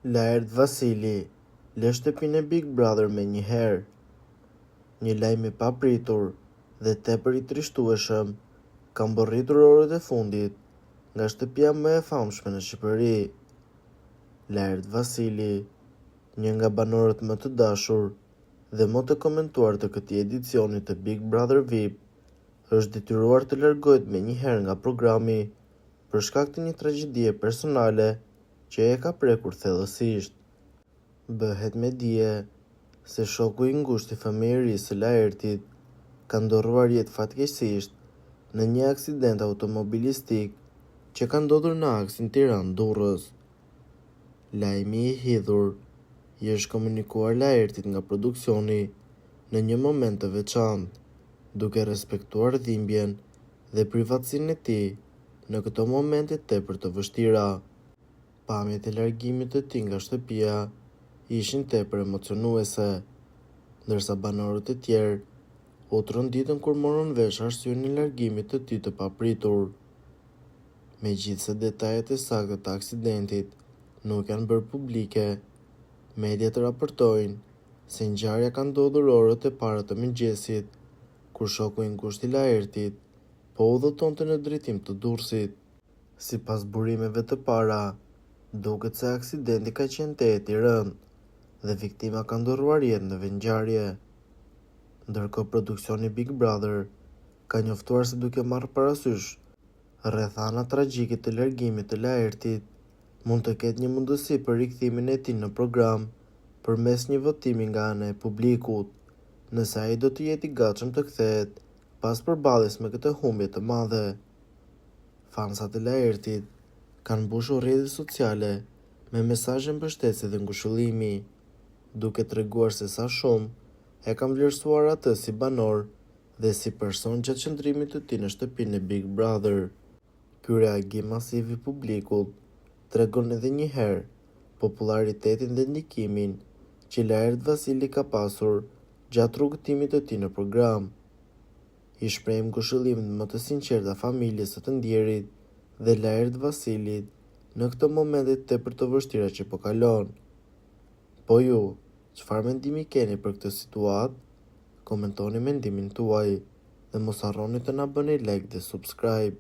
Laert Vasili, le shtëpinë e Big Brother me një herë. Një lajm i papritur dhe tepër i trishtueshëm ka mborritur orët e fundit nga shtëpia më e famshme në Shqipëri. Laert Vasili, një nga banorët më të dashur dhe më të komentuar të këtij edicioni të Big Brother VIP, është detyruar të largohet me një herë nga programi për shkak të një tragjedie personale që e ka prekur thellësisht. Bëhet me dije se shoku i ngushtë i familjarisë së Laertit ka ndorruar jetë fatkeqësisht në një aksident automobilistik që ka ndodhur në aksin Tiranë-Durrës. Lajmi i hidhur i është komunikuar Laertit nga produksioni në një moment të veçantë, duke respektuar dhimbjen dhe privatësinë e tij në këto momente tepër të vështira. Pamjet e largimit të tij nga shtëpia ishin tepër emocionuese, ndërsa banorët e tjerë u tronditën kur morën vesh arsyeën e largimit të tij të papritur. Megjithëse detajet e sakta të aksidentit nuk janë bërë publike, mediat raportojnë se ngjarja ka ndodhur orët e para të mëngjesit, kur shoku i ngushtë i Laertit po udhëtonte në drejtim të Durrësit. Sipas burimeve të para, duket se aksidenti ka qenë tejet i rënd dhe viktima ka ndorruar jetë në vendngjarje. Ndërkohë produksioni Big Brother ka njoftuar se duke marrë parasysh rrethana tragjike të largimit të Laertit, mund të ketë një mundësi për rikthimin e tij në program përmes një votimi nga ana e publikut, nëse ai do të jetë i gatshëm të kthehet pas përballjes me këtë humbje të madhe. Fansat e Laertit kanë mbushur rrjetet sociale me mesazhe mbështetje dhe ngushëllimi, duke treguar se sa shumë e kanë vlerësuar atë si banor dhe si person gjatë qëndrimit të tij në shtëpinë e Big Brother. Ky reagim masiv i publikut tregon edhe një herë popularitetin dhe ndikimin që Laert Vasili ka pasur gjatë rrugëtimit të tij në program. I shprehim ngushëllimet më të sinqerta familjes së të ndjerit dhe Laert Vasilit në këto momente tepër të vështira që po kalon. Po ju, çfarë mendimi keni për këtë situatë? Komentoni mendimin tuaj dhe mos harroni të na bëni like dhe subscribe.